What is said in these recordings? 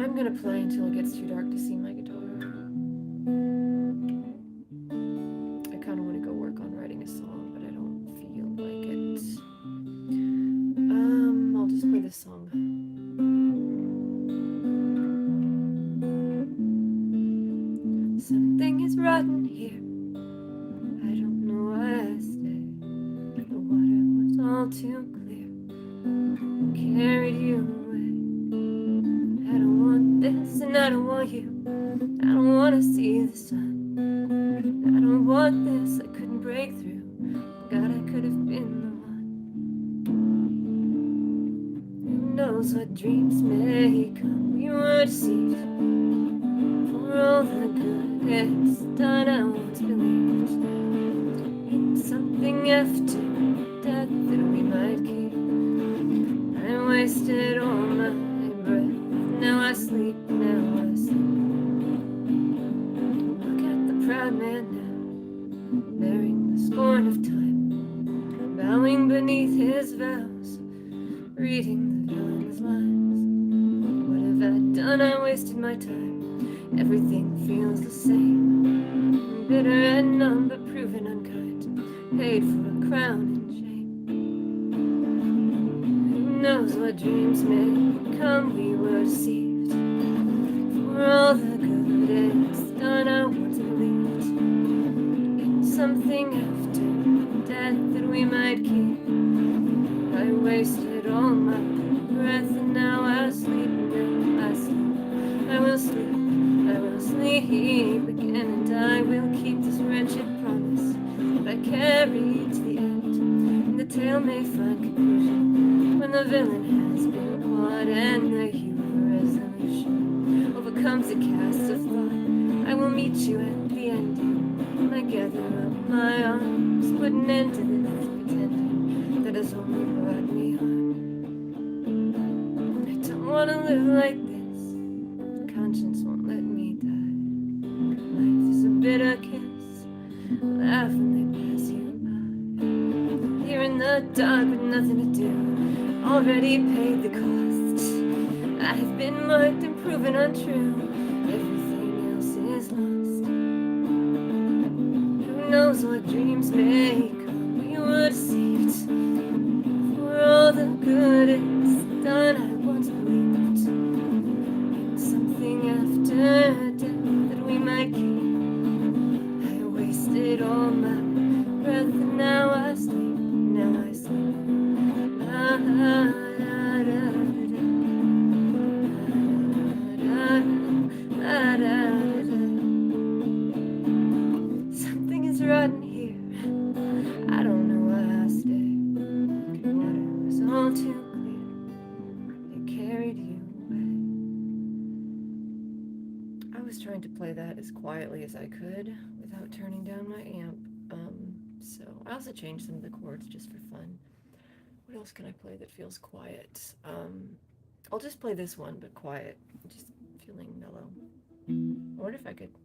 I'm gonna play until it gets too dark to see my guitar. I kind of want to go work on writing a song, but I don't feel like it. I'll just play this song. Something is rotten here. I don't know why I stayed. The water was all too clear. Carried you away. I don't want this and I don't want you. I don't want to see the sun. I don't want this, I couldn't break through. God, I could have been the one. Who knows what dreams may come. We were deceived. For all the good it's done, I once believed in something after death that we might keep. I wasted all my breath. Now I sleep, now I sleep. Look at the proud man now, bearing the scorn of time, bowing beneath his vows, reading the villain's lines. What have I done? I wasted my time. Everything feels the same, bitter and numb but proven unkind, paid for a crown and shame. Who knows what dreams may come? We were deceived. For all the good it's done, I once believed in something after death that we might keep. I wasted all my breath and now I sleep, now I sleep. I will sleep, I will sleep again, and I will keep this wretched promise that I carry to the end. And the tale may find conclusion when the villain has been caught and the hero resolution overcomes the cast of thought. I will meet you at the ending. I gather up my arms, put an end to this pretending that has only brought me harm. I don't want to live like this. Conscience won't let me die. Life is a bitter kiss. Laugh when they pass you by. Here in the dark with nothing to do. Already paid the cost. I have been marked and proven untrue. Everything else is lost. Who knows what dreams may come? We were deceived. For all the good it's done, I once believed in something after death that we might keep. I wasted all my breath and now I sleep, now I sleep. Something is rotten here. I don't know why I stayed. The water was all too clear. It carried you away. I was trying to play that as quietly as I could without turning down my amp. So I also changed some of the chords just for fun. What else can I play that feels quiet? I'll just play this one, but quiet, just feeling mellow. I wonder if I could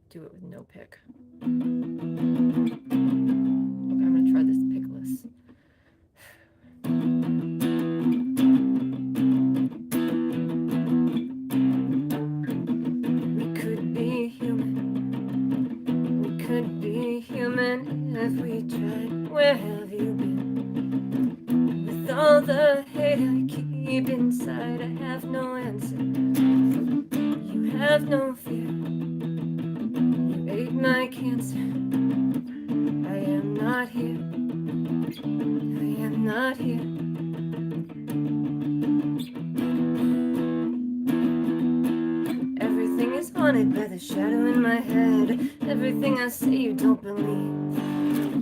do it with no pick. Okay, I'm gonna try this pickless. We could be human. We could be human if we tried. Where have you been? With all the hate I keep inside, I have no answer. You have no fear. You ate my cancer. I am not here. I am not here. Everything is haunted by the shadow in my head. Everything I say you don't believe.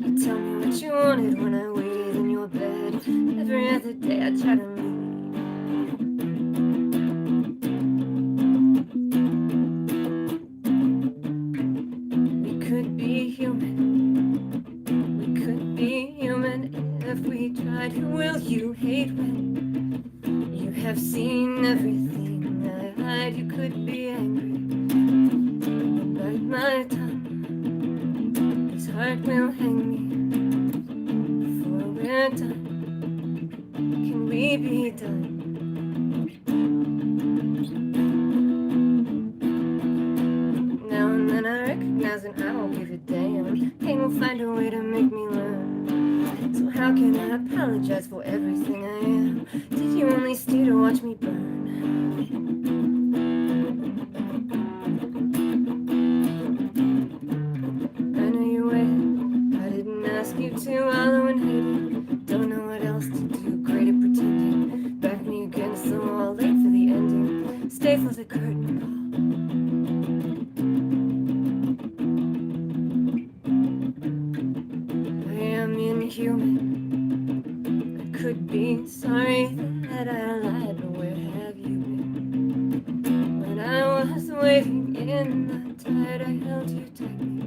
You tell me what you wanted when I waited in your bed. Every other day I try to leave. We could be human. We could be human if we tried. Who will you hate when you have seen everything I hide? You could be angry. Bite my tongue. His heart will hang me before we're done. Can we be done? everything I am. Did you only stay to watch me burn? I know you waited, I didn't ask you to, wallow and hate it. Don't know what else to do, great at pretending. Back me against the wall, late for the ending. Stay for the curtain call. I am inhuman. I could be sorry that I lied, but where have you been? When I was waiting in the tide, I held you tightly.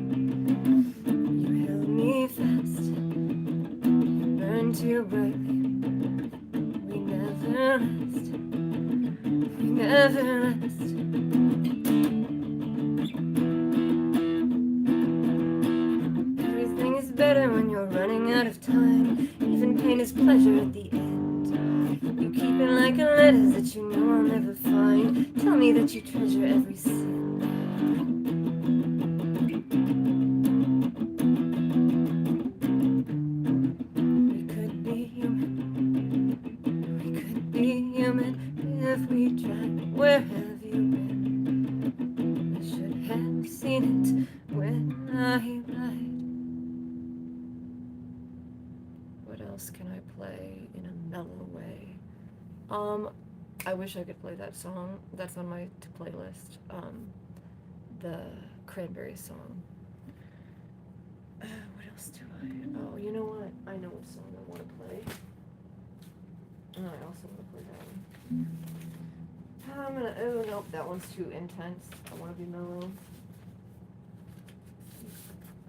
You held me fast, burned too brightly. We never rest, we never rest. Everything is better when you're running out of time. Even pain is pleasure at the end. You keep it like a letter that you know I'll never find. Tell me that you treasure every sin. We could be human. We could be human if we tried. Where have you been? I should have seen it when I lied. What else can I play in a mellow way? I wish I could play that song. That's on my playlist. The Cranberries song. What else do I? Oh, you know what? I know what song I want to play. And I also want to play that one. I'm gonna. Oh nope, that one's too intense. I want to be mellow.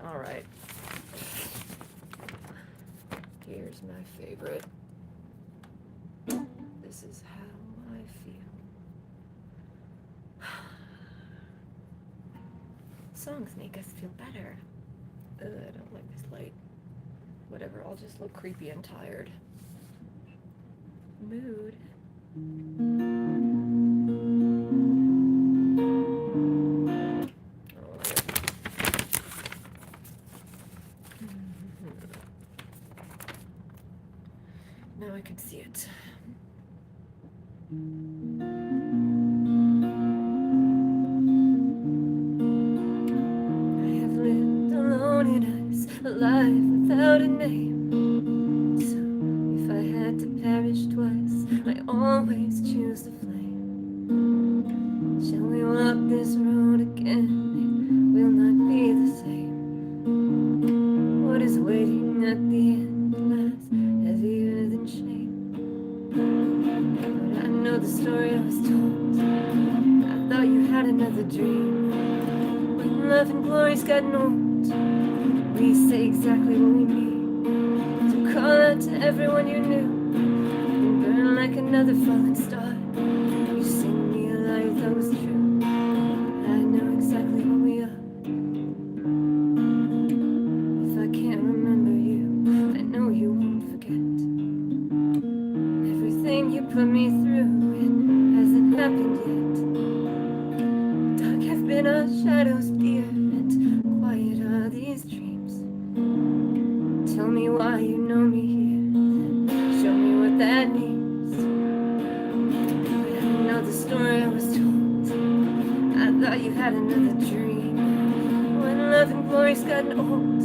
All right. Here's my favorite. This is how I feel. Songs make us feel better. Ugh, I don't like this light. Whatever, I'll just look creepy and tired. Mood. Now I can see it. I have lived alone in ice, alive without a name. So if I had to perish twice, I always choose the flame. Shall we walk this road again? It will not be the same. What is waiting at the end lies heavier than shame. But I know the story I was told. I thought you had another dream. When love and glory's gotten old, we say exactly what we mean. So call out to everyone you knew and burn like another fallen star. You sing me a life that was true. I know exactly what we are. If I can't remember you, I know you won't forget. Everything you put me through, it hasn't happened yet. Dark have been our shadows, dear, and quiet are these dreams. Tell me why you know me here, then show me what that means. But I know the story I was told. I thought you had another dream. When love and glory's gotten old,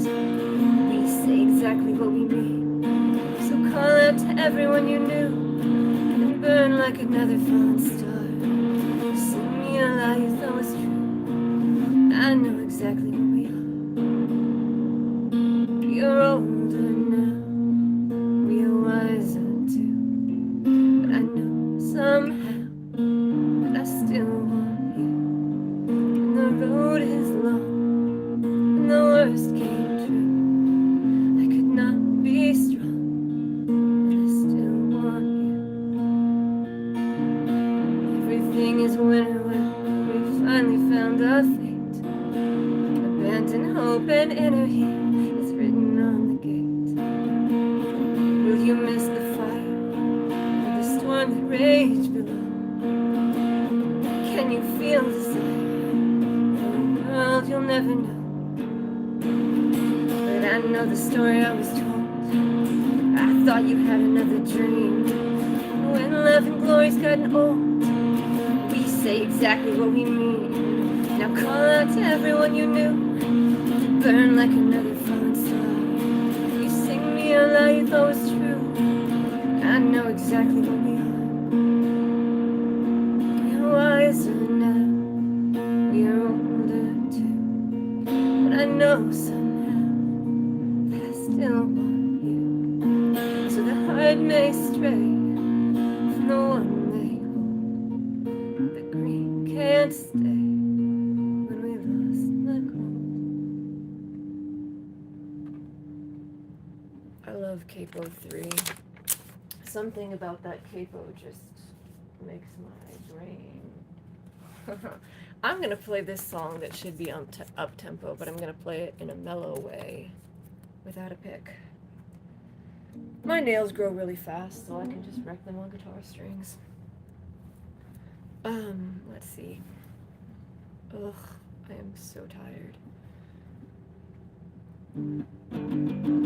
we say exactly what we mean. So call out to everyone you knew and burn like another fallen star. Sing me a life that was true. I know exactly what we are. You're older now, we are wiser too. But I know somehow that I still want you. And the road is long, and the worst came true. I could not be strong, and I still want you. Everything is winter well, we finally found our fate. Abandon hope and inner heat is written on the gate. Will you miss the fire or the storm that raged below? Can you feel desire for a world you'll never know? But I know the story I was told. I I thought you had another dream. When love and glory's gotten old, we say exactly what we mean. Now call out to everyone you knew, burn like another fallen star. You sing me a lie you thought was true. I know exactly what we are. We're wiser now, we're older too. But I know somehow that I still want you. So the heart may stray from the one they hold. The green can't stay when we lost the gold. I love Capo 3. Something about that capo just makes my brain. I'm gonna play this song that should be up tempo, but I'm gonna play it in a mellow way, without a pick. My nails grow really fast, so I can just wreck them on guitar strings. Let's see. Ugh, I am so tired.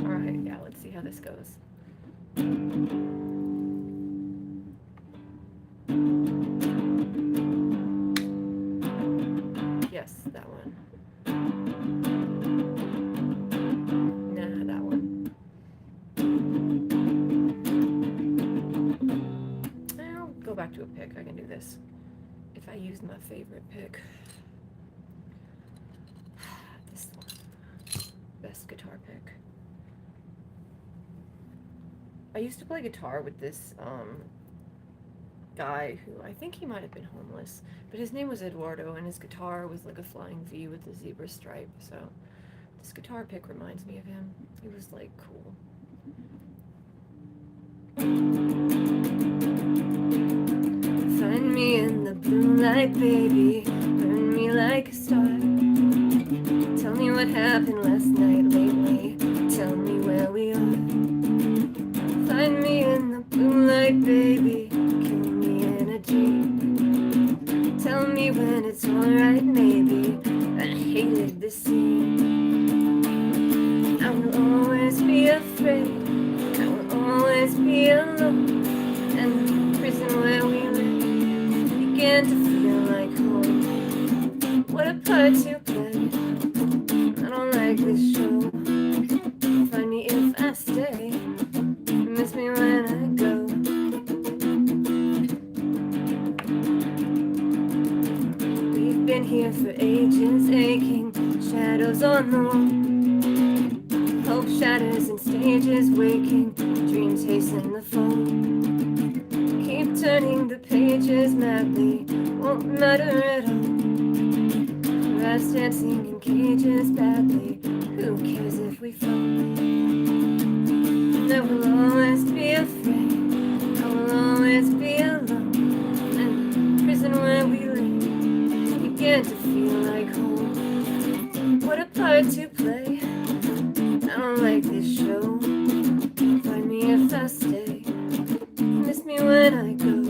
Alright, yeah, let's see how this goes. Yes, that one. Nah, that one. I'll go back to a pick. I can do this. If I use my favorite pick. This one. Best guitar pick. I used to play guitar with this guy who I think he might have been homeless, but his name was Eduardo, and his guitar was like a flying V with a zebra stripe. So this guitar pick reminds me of him. He was like cool. Find me in the blue light, baby. Burn me like a star. Tell me what happened last night lately. Tell me where we are. Find me in the blue light, baby. Kill me in a dream. Tell me when it's alright, maybe. I hated this scene. I will always be afraid. I will always be alone. And the prison where we live began to feel like home. What a part to play. I don't like this show. Find me if I stay. Miss me when I go. We've been here for ages, aching shadows on the wall. Hope shatters in stages, waking dreams hasten the fall. Keep turning the pages madly, won't matter at all. Rats dancing in cages badly, who cares if we fall? I will always be afraid, I will always be alone. And the prison where we lay began to feel like home. What a part to play. I don't like this show. Find me if I stay. Miss me when I go.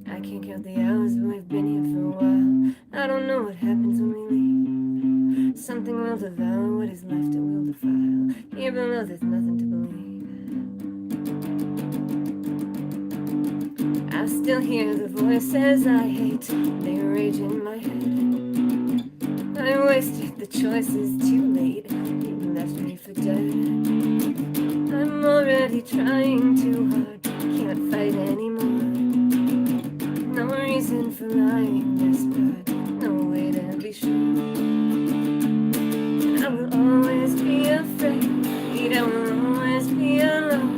I can't count the hours, but we've been here for a while. I don't know what happens when we leave. Something will devour what is left, it will defile. Here below there's nothing to believe. I still hear the voices I hate, they rage in my head. I wasted the choices too late, you left me for dead. I'm already trying too hard, can't fight anymore. No reason for lying desperate, no way to be sure. And I will always be afraid, I will always be alone.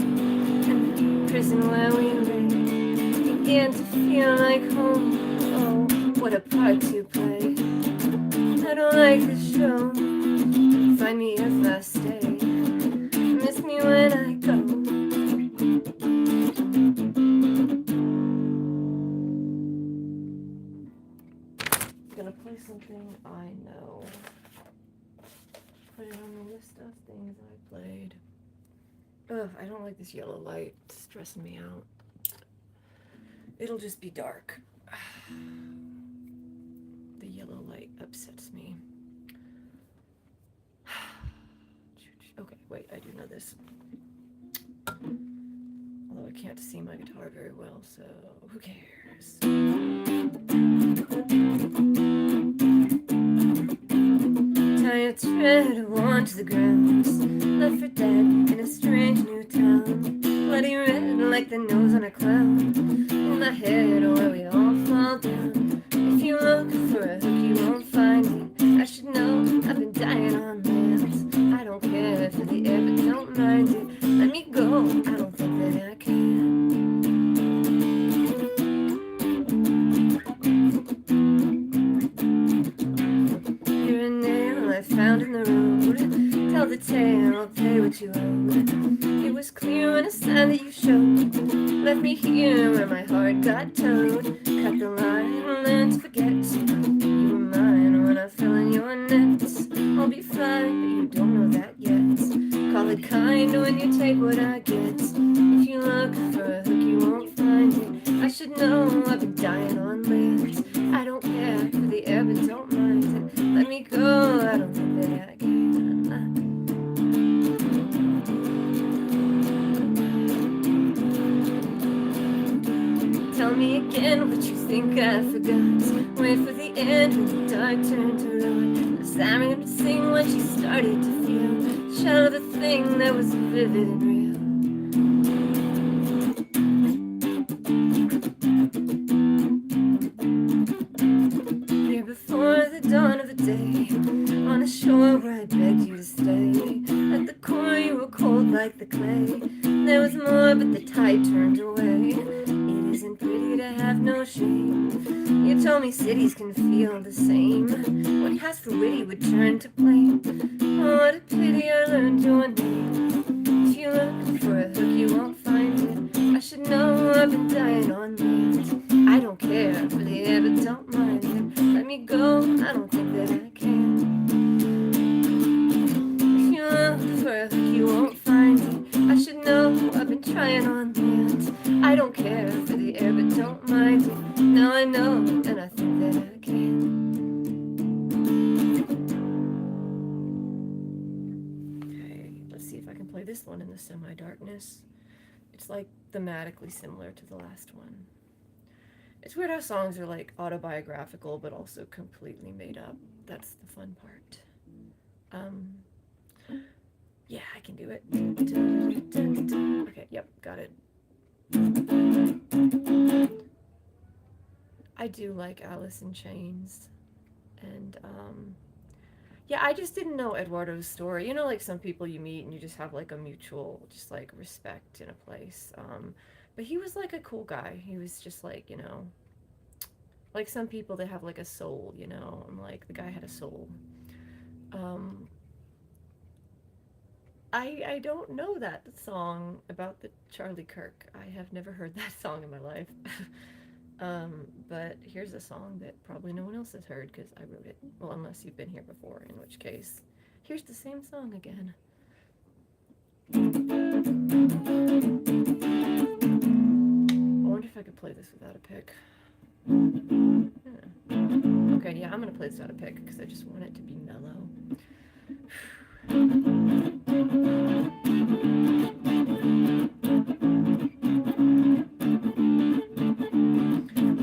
And the prison where we lay began to feel like home. Oh, what a part to play. I don't like this show. Find me if I stay. Miss me when I go. I'm gonna play something I know. Put it on the list of things I played. Ugh, I don't like this yellow light. It's stressing me out. It'll just be dark. The yellow light upsets me. Okay, wait, I do know this. Although I can't see my guitar very well, so who cares? Tie a thread of one to the ground, left for dead in a strange new town. Bloody red like the nose on a clown, in my head where we all fall down. If you look for a hook you won't find it. I should know, I've been dying on rant. I don't care for the air but don't mind it. Let me go, I don't think that I can. You're a nail I found in the road. Tell the tale, I'll pay what you owe. It was clear when a sign that you showed left me here where my heart got towed. Cut the line and learn to forget. You were mine when I fell in your nets. I'll be fine, but you don't know that yet. Call it kind when you take what I get. If you look for a hook you won't find it. I should know, I've been dying on land. I don't care for the air but don't mind it. Let me go, I don't think that I can. Tell me again what you think I forgot. Wait for the end when the dark turned to road. The siren to sing when she started to feel the shell of a thing that was vivid and real. Here before the dawn of the day, on a shore where I begged you to stay. At the core you were cold like the clay. There was more but the tide turned away. It isn't pretty to have no shame. You told me cities can feel the same. What has for witty would turn to blame. Oh, what a pity I learned your name. If you look for a hook you won't find it. I should know, I've been dying on land. I don't care for the air but don't mind it. Let me go, I don't think that I can. If you look for a hook you won't find it. I should know, I've been trying on land. I don't care for the air but don't mind it. Now I know, and I think that I can. Okay, let's see if I can play this one in the semi-darkness. It's like thematically similar to the last one. It's weird how songs are like autobiographical but also completely made up. That's the fun part. Yeah, I can do it. Okay, yep, got it. I do like Alice in Chains. And, yeah, I just didn't know Eduardo's story. You know, like some people you meet and you just have like a mutual, just like respect in a place. But he was like a cool guy. He was just like, you know, like some people that have like a soul, you know, and like the guy had a soul. I don't know that song about the Charlie Kirk. I have never heard that song in my life. But here's a song that probably no one else has heard because I wrote it. Well, unless you've been here before, in which case, here's the same song again. I wonder if I could play this without a pick. Okay, yeah, I'm gonna play this without a pick because I just want it to be mellow.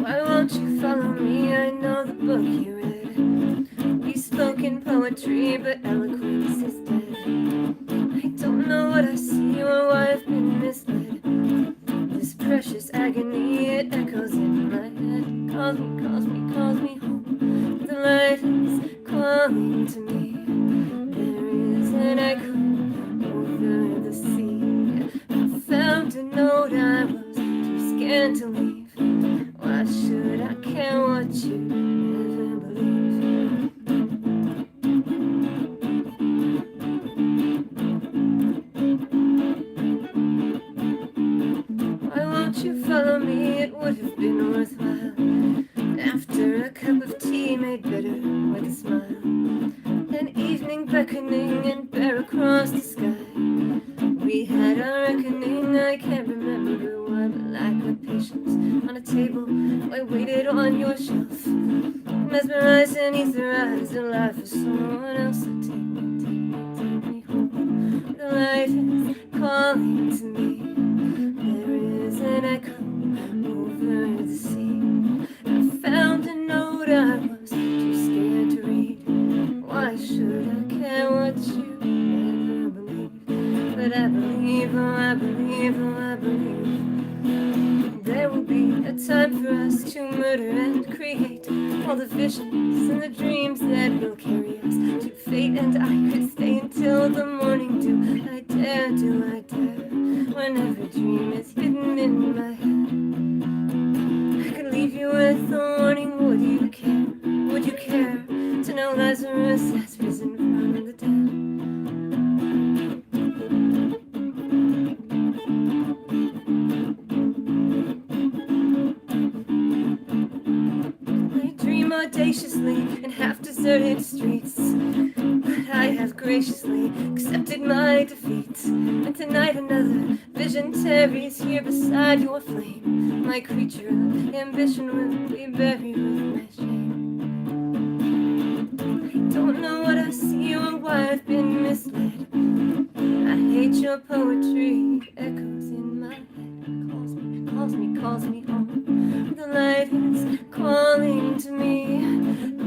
Why won't you follow me? I know the book you read. We spoke in poetry, but eloquence is dead. I don't know what I see or why I've been misled. This precious agony, it echoes in my head. Calls me, calls me, calls me home. The light is calling to me. There is an echo over the sea. I found a note, I was too scared to leave. Why should I care what you never believe? Why won't you follow me? It would have been worthwhile. After a cup of tea made bitter with a smile, an evening beckoning and bare across the sky. We had our reckoning, I can't remember why, but like a conversations on a table I waited on your shelf. Mesmerized and etherized, alive for someone else. So take me home. The light is calling to me. There is an echo over the sea. I found a note I was too scared to read. Why should I care what you never believe? But I believe, oh I believe, oh I believe. There will be a time for us to murder and create all the visions and the dreams that will carry us to fate. And I could stay until the morning dew. I dare, do I dare, when every dream is hidden in my head. I could leave you with a warning. Would you care? Would you care to know Lazarus has risen from the dead? Audaciously in half-deserted streets, but I have graciously accepted my defeat. And tonight another vision tarries here beside your flame. My creature of ambition will be buried with my shame. I don't know what I see or why I've been misled. I hate your poetry, echoes in my head. Calls me home. The light is calling to me.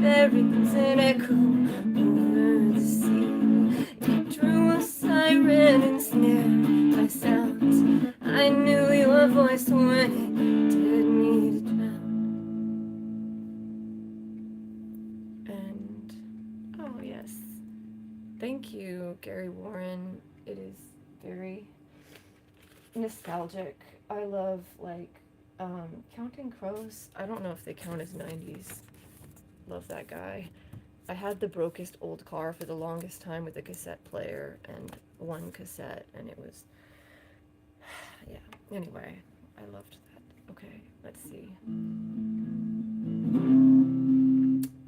There is an echo over the sea. It drew a siren and snared my sounds. I knew your voice when it dared me to drown. And oh yes, thank you, Gary Warren. It is very nostalgic. I love Counting Crows. I don't know if they count as 90s. Love that guy. I had the brokest old car for the longest time with a cassette player and one cassette, and it was yeah. Anyway, I loved that. Okay, let's see.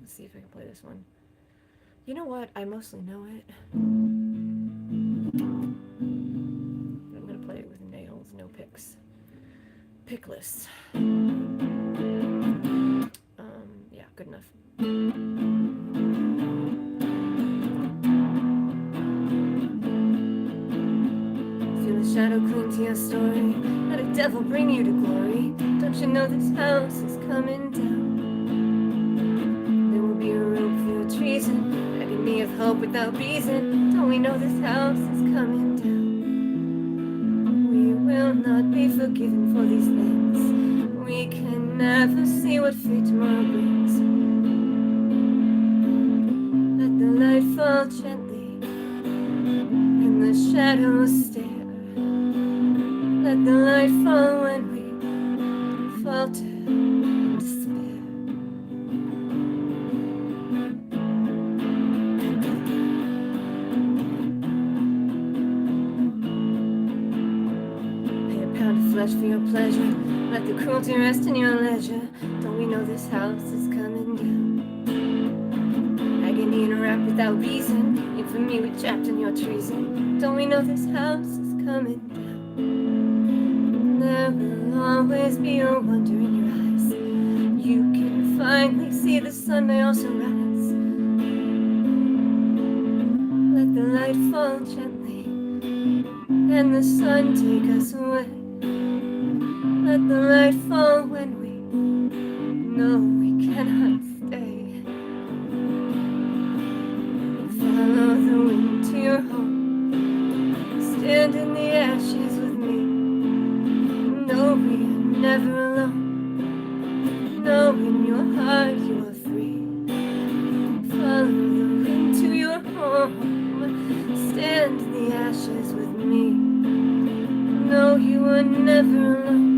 Let's see if I can play this one. You know what? I mostly know it. I'm gonna play it with nails, no picks. Pickless. Yeah, good enough. Feel the shadow cling to your story. Let a devil bring you to glory. Don't you know this house is coming down? There will be a room for your treason. Agony of hope without reason. Don't we know this house is coming down? Will not be forgiven for these things. We can never see what fate tomorrow brings. Let the light fall gently and the shadows stare. Let the light fall when we falter in despair. Flesh for your pleasure, let the cruelty rest in your leisure. Don't we know this house is coming down? Agony in a rap without reason, infamy we trapped in your treason. Don't we know this house is coming down? There will always be a wonder in your eyes. You can finally see the sun may also rise. Let the light fall gently and the sun take us away. Let the light fall when we know we cannot stay. Follow the wind to your home. Stand in the ashes with me. Know we are never alone. Know in your heart you are free. Follow the wind to your home. Stand in the ashes with me. Know you are never alone.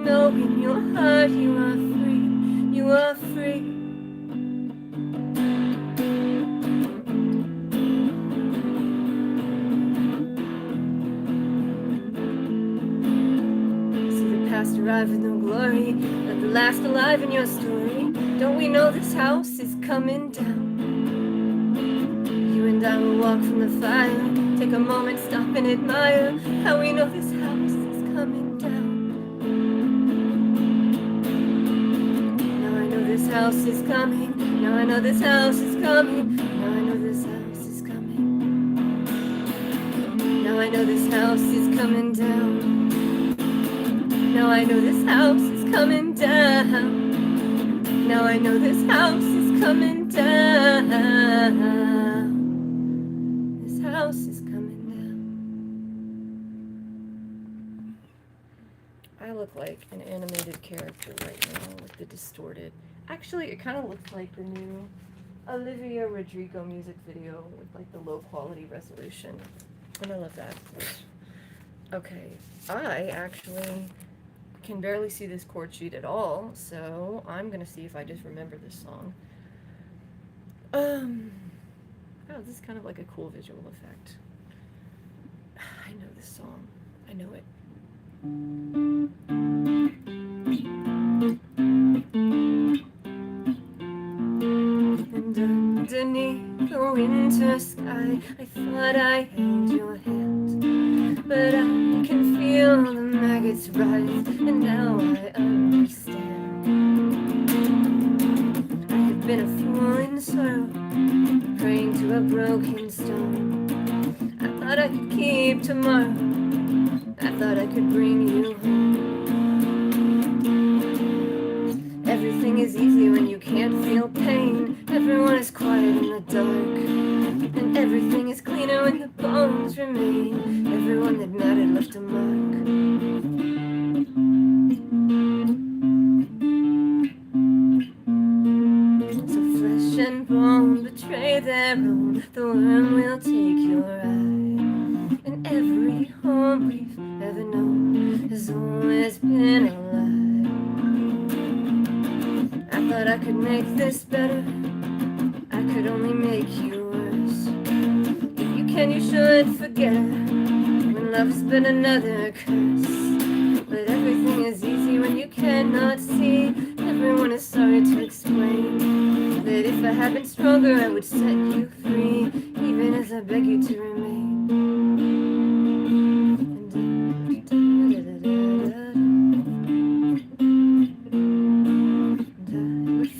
Know in your heart you are free, you are free. See the past arrive with no glory, let the last alive in your story. Don't we know this house is coming down? You and I will walk from the fire, take a moment, stop and admire how we know this house is coming down. house is coming. Now I know this house is coming. Now I know this house is coming. Now I know this house is coming down. Now I know this house is coming down. Now I know this house is coming down. This house is coming down. I look like an animated character right now with the distorted. Actually, it kind of looks like the new Olivia Rodrigo music video with like the low quality resolution. And I love that. Okay, I actually can barely see this chord sheet at all, so I'm gonna see if I just remember this song. Oh, this is kind of like a cool visual effect. I know this song. I know it. And underneath the winter sky, I thought I held your hand, but I can feel the maggots rise, and now I understand. I have been a fool in sorrow, praying to a broken stone. I thought I could keep tomorrow, I thought I could bring you home. Everything is easy when you can't feel pain. Everyone is quiet in the dark, and everything is cleaner when the bones remain. Everyone that mattered left a mark. So flesh and bone betray their own. The worm will take your eye, and every home we've ever known has always been a lie. I thought I could make this better, I could only make you worse. If you can, you should forget her, when love's been another curse. But everything is easy when you cannot see. Everyone is sorry to explain that if I had been stronger, I would set you free, even as I beg you to remain.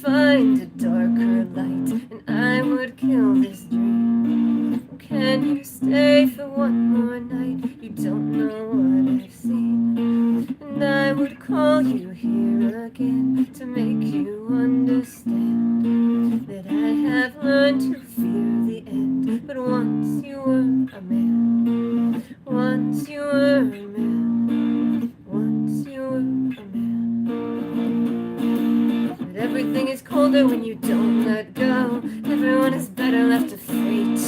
Find a darker light, and I would kill this dream. Can you stay for one more night? You don't know what I've seen, and I would call you here again to make you understand that I have learned to fear the end. But once you were a man, once you were a man, once you were a man. Everything is colder when you don't let go. Everyone is better left to fate.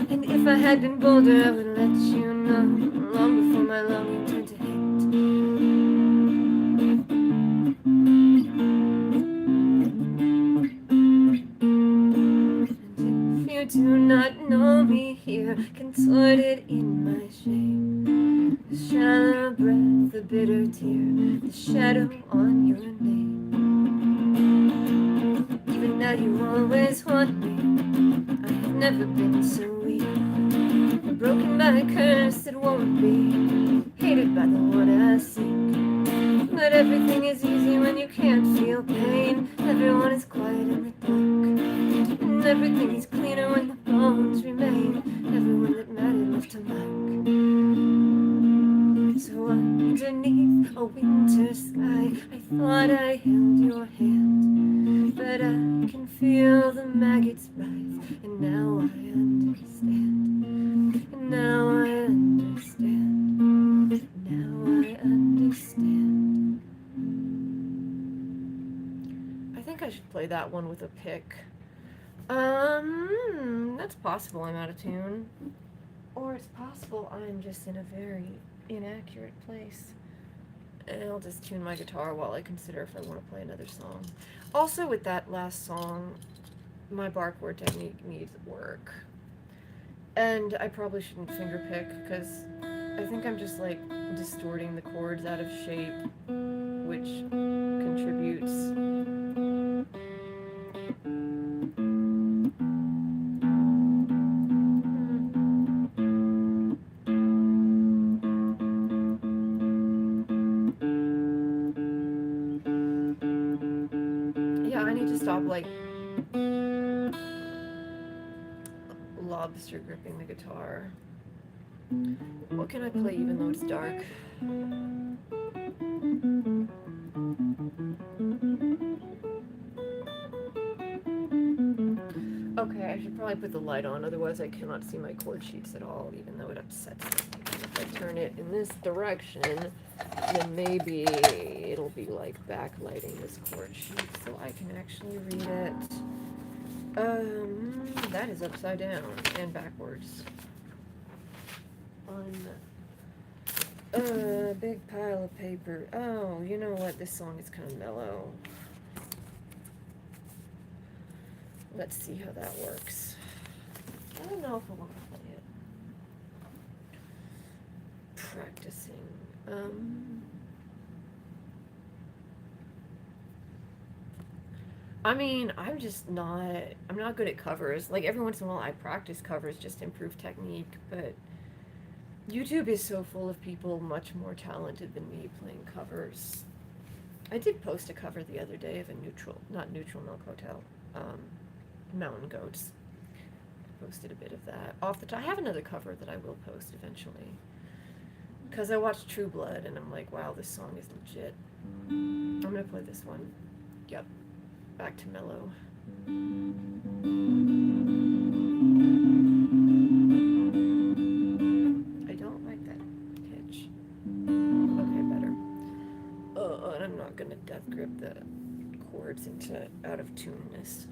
And if I had been bolder, I would let you know long before my longing turned to hate. And if you do not know me here, contorted in my shame, the shallow breath, the bitter tear, the shadow on your name. Even now you always want me, I have never been so weak, broken by a curse that won't be, hated by the one I seek. But everything is easy when you can't feel pain. Everyone is quiet in the dark, and everything is cleaner when the bones remain. Everyone that mattered left a mark. So underneath a winter sky, I thought I held your hand, but I can feel the maggots rise, and now I understand. And now I understand. Now I understand. I think I should play that one with a pick. That's possible I'm out of tune. Or it's possible I'm just in a very inaccurate place. And I'll just tune my guitar while I consider if I want to play another song. Also, with that last song, my bar chord technique needs work. And I probably shouldn't finger pick, because I think I'm just like distorting the chords out of shape, which contributes. stop, like, lobster gripping the guitar. What can I play even though it's dark? Okay, I should probably put the light on, otherwise I cannot see my chord sheets at all, even though it upsets me. If I turn it in this direction, then maybe it'll be like backlighting this chord sheet, so I can actually read it. That is upside down and backwards. On a big pile of paper. Oh, you know what? This song is kind of mellow. Let's see how that works. I don't know if I want to play it. Practicing. I mean, I'm not good at covers. Like, every once in a while I practice covers just to improve technique, but YouTube is so full of people much more talented than me playing covers. I did post a cover the other day of a not Neutral Milk Hotel, Mountain Goats. I posted a bit of that. Off the top, I have another cover that I will post eventually. Because I watched True Blood and I'm like, wow, this song is legit. I'm gonna play this one. Yep. Back to mellow. I don't like that pitch. Okay, better. And I'm not gonna death grip the chords into out of tuneness.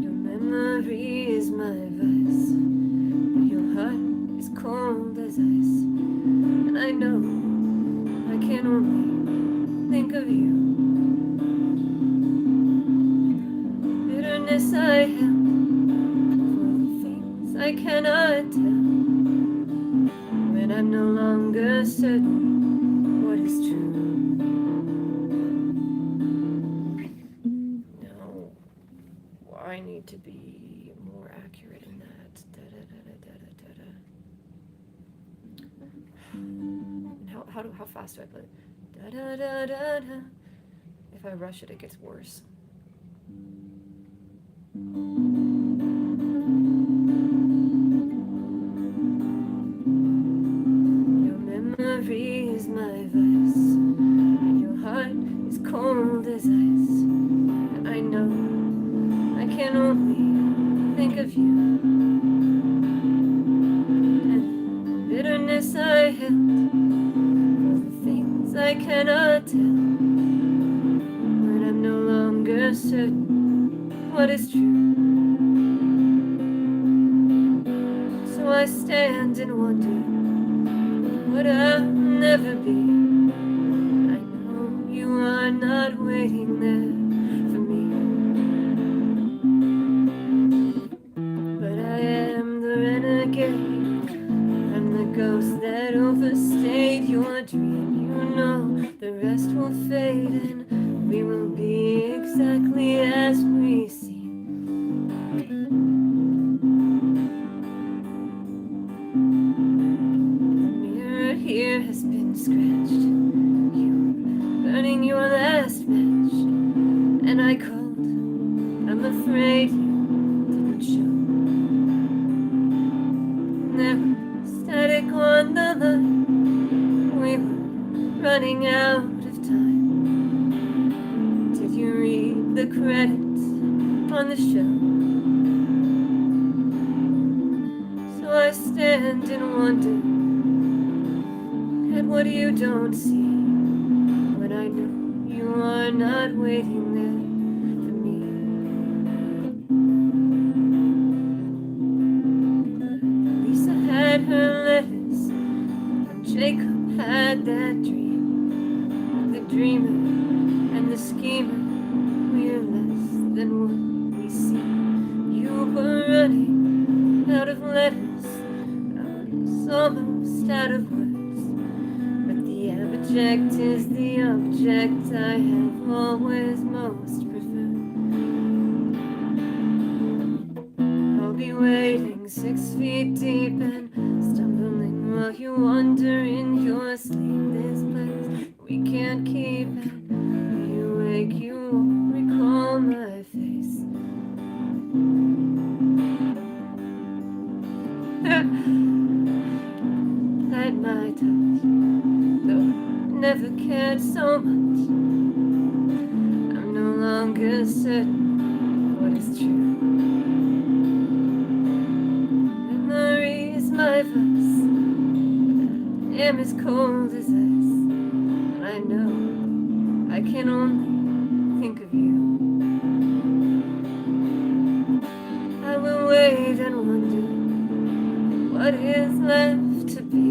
Your memory is my vice, but your heart is cold as ice, and I know I can only think of you. Bitterness I held for the things I cannot tell, when I'm no longer certain what is true. No, I need to be more accurate in that. And how fast do I play? Da da da da da. If I rush it, it gets worse. Your memory is my vice, and your heart is cold as ice, and I know I can only think of you. And bitterness I held for the things I cannot tell, when I'm no longer certain what is true. So I stand and wonder what I'll never be. I know you are not waiting there for me, but I am the renegade. I'm the ghost that overstayed your dream. You know the rest will fade and we will be exactly as we seem. Here has been scratched, you burning your last match, and I called, I'm afraid you didn't show. There was static on the line, we were running out of time. Did you read the credits on the show? So I stand and wonder at what you don't see, but I know you are not waiting there for me. Lisa had her letters, and Jacob had that dream. The dreamer and the schemer, we're less than what we seem. You were running out of letters, I was almost out of words. Abject is the object I have always most preferred. I'll be wading 6 feet deep and stumbling while you wander in your sleepless place. We can't keep it. You wake, you won't recall my face. At my touch, though I never cared so much, I'm no longer certain what is true. Memory is my vice, I am as cold as ice. I know I can only think of you. I will wait and wonder what is left to be.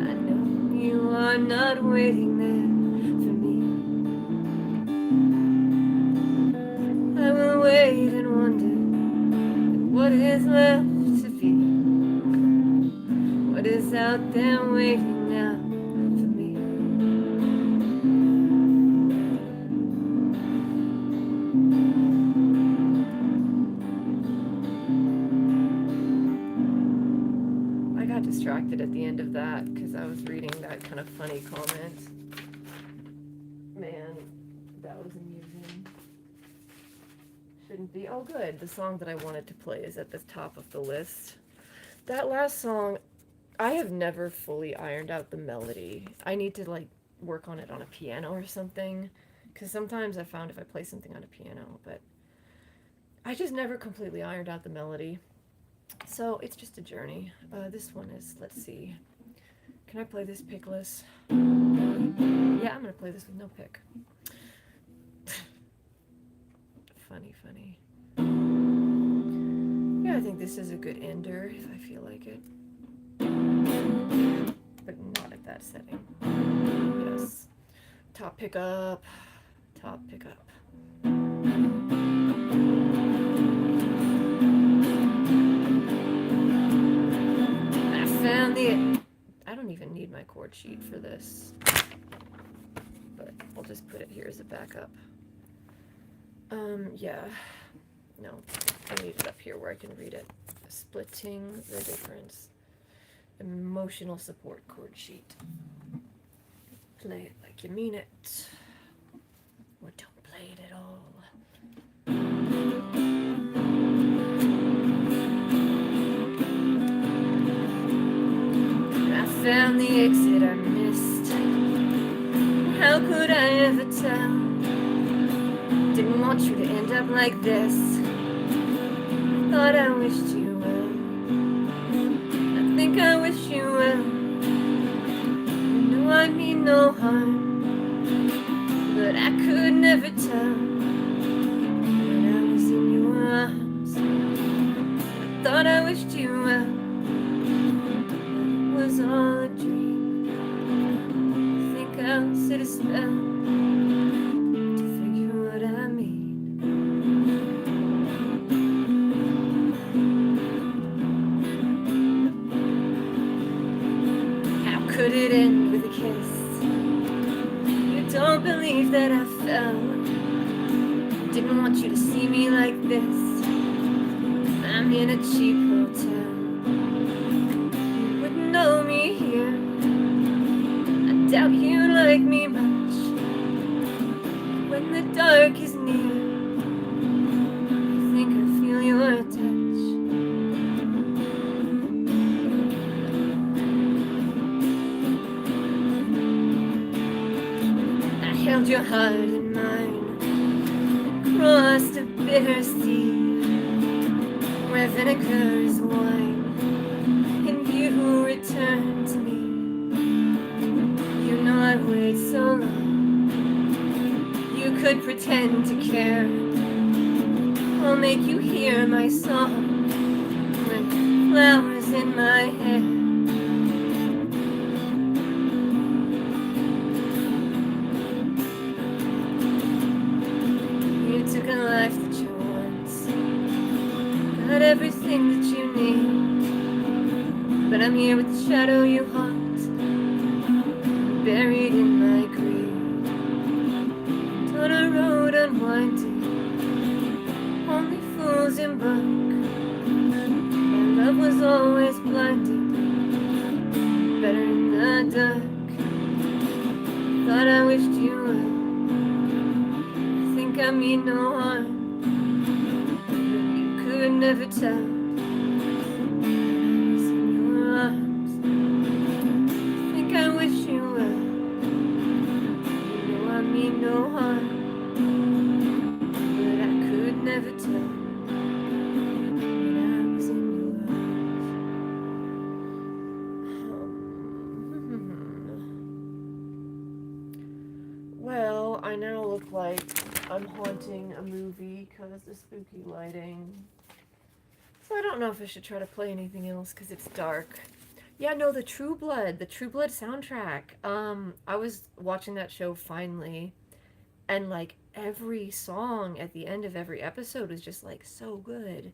I know you are not waiting there for me. I will wait and wonder what is left to be. What is out there waiting now for me? I got distracted at the end of that because I was reading that kind of funny comment. Man, that was amusing. Shouldn't be. Oh, good. The song that I wanted to play is at the top of the list. That last song, I have never fully ironed out the melody. I need to, like, work on it on a piano or something. Because sometimes I found if I play something on a piano, but I just never completely ironed out the melody. So it's just a journey. This one is, let's see. Can I play this pickless? Yeah, I'm gonna play this with no pick. Funny. Yeah, I think this is a good ender if I feel like it. But not at that setting. Yes. Top pickup. I don't even need my chord sheet for this, but I'll just put it here as a backup. Yeah, no, I need it up here where I can read it. Splitting the difference. Emotional support chord sheet. Play it like you mean it, or don't play it at all. Found the exit I missed. How could I ever tell? Didn't want you to end up like this. Thought I wished you well. I think I wish you well. No, I mean no harm, but I could never tell when I was in your arms. I thought I wished you well. Was all a dream. Think I'll sit a spell to figure what I mean. How could it end with a kiss? You don't believe that I fell. Didn't want you to see me like this. I'm in a cheap hotel. Know me here. I doubt you like me much. When the dark is near, I think I feel your touch. I held your heart in mine, crossed a bitter sea, where vinegar is wine. You return to me. You know I wait so long. You could pretend to care. I'll make you hear my song when flowers in my hair. You took a life that you want, got everything that you need. But I'm here with the shadow you haunt, buried in my greed. On a road unwinding, only fools embark. love was always blinded, better in the dark. Thought I wished you well. I think I mean no harm, but you could never tell. I was in your arms. I think I wish you well. You know I mean no harm, but I could never tell. Well, I now look like I'm haunting a movie because of the spooky lighting. So I don't know if I should try to play anything else because it's dark. Yeah, no, the True Blood soundtrack. I was watching that show finally, and like every song at the end of every episode was just like so good.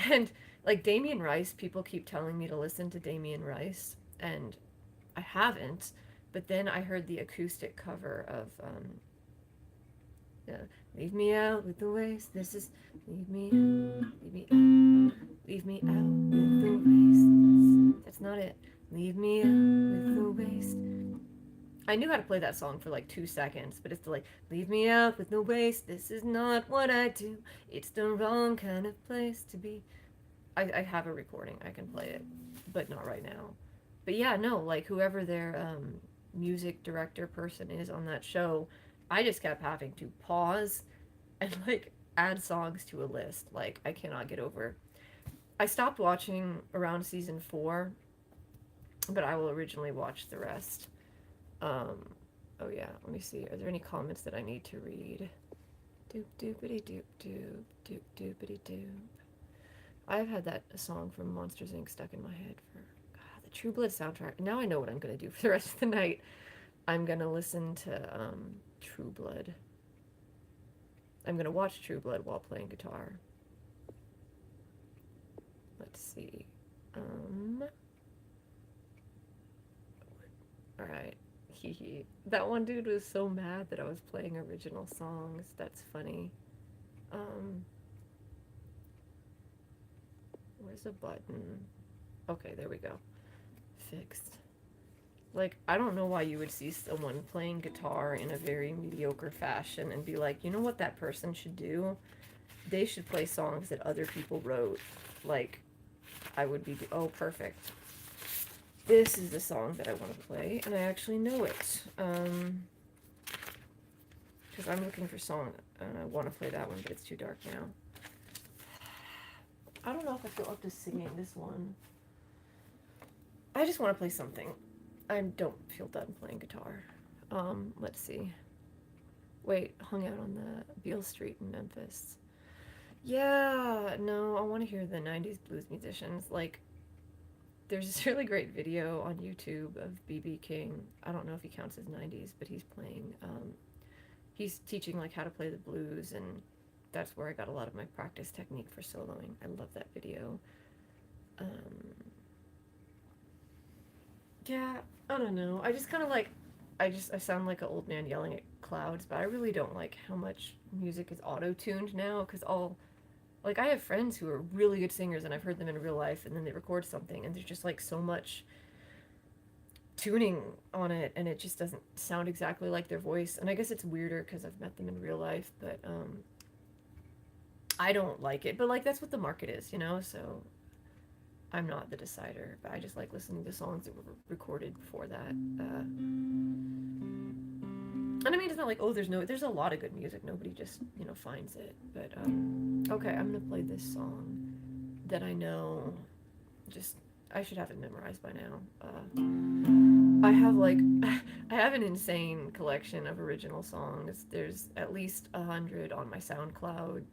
And like Damien Rice, people keep telling me to listen to Damien Rice, and I haven't. But then I heard the acoustic cover of uh, "Leave Me Out with the Waste." This is "Leave Me Out, Leave Me Out, Leave Me Out with the Waste." That's not it. "Leave me out with the waste." I knew how to play that song for like 2 seconds, but it's the like, "Leave me out with no waste. This is not what I do. It's the wrong kind of place to be." I have a recording. I can play it, but not right now. But yeah, no, like whoever their music director person is on that show, I just kept having to pause and like add songs to a list. Like I cannot get over. I stopped watching around season 4, but I will originally watch the rest. Um, oh yeah, let me see. Are there any comments that I need to read? Doop doopity doop doop doop doopity doop. I've had that song from Monsters Inc. stuck in my head for the True Blood soundtrack. Now I know what I'm gonna do for the rest of the night. I'm gonna listen to True Blood. I'm gonna watch True Blood while playing guitar. Let's see. Alright. Hee. That one dude was so mad that I was playing original songs. That's funny. Where's a button? Okay, there we go. Fixed. Like, I don't know why you would see someone playing guitar in a very mediocre fashion and be like, you know what that person should do? They should play songs that other people wrote. Like, I would be, oh, perfect. This is the song that I want to play, and I actually know it. Because I'm looking for song, and I want to play that one, but it's too dark now. I don't know if I feel up to singing this one. I just want to play something. I don't feel done playing guitar. Let's see. Wait, hung out on the Beale Street in Memphis. Yeah, no, I want to hear the 90s blues musicians. Like, there's this really great video on YouTube of B.B. King. I don't know if he counts as 90s, but he's playing, he's teaching, like, how to play the blues, and that's where I got a lot of my practice technique for soloing. I love that video. Yeah, I don't know. I just kind of like, I sound like an old man yelling at clouds, but I really don't like how much music is auto-tuned now, because like, I have friends who are really good singers, and I've heard them in real life, and then they record something, and there's just, like, so much tuning on it, and it just doesn't sound exactly like their voice, and I guess it's weirder because I've met them in real life, but, I don't like it, but, like, that's what the market is, you know, so I'm not the decider, but I just like listening to songs that were recorded before that. And I mean, it's not like, oh, there's a lot of good music. Nobody just, finds it. But, okay, I'm gonna play this song that I know. I should have it memorized by now. I have, like, I have an insane collection of original songs. There's at least 100 on my SoundCloud.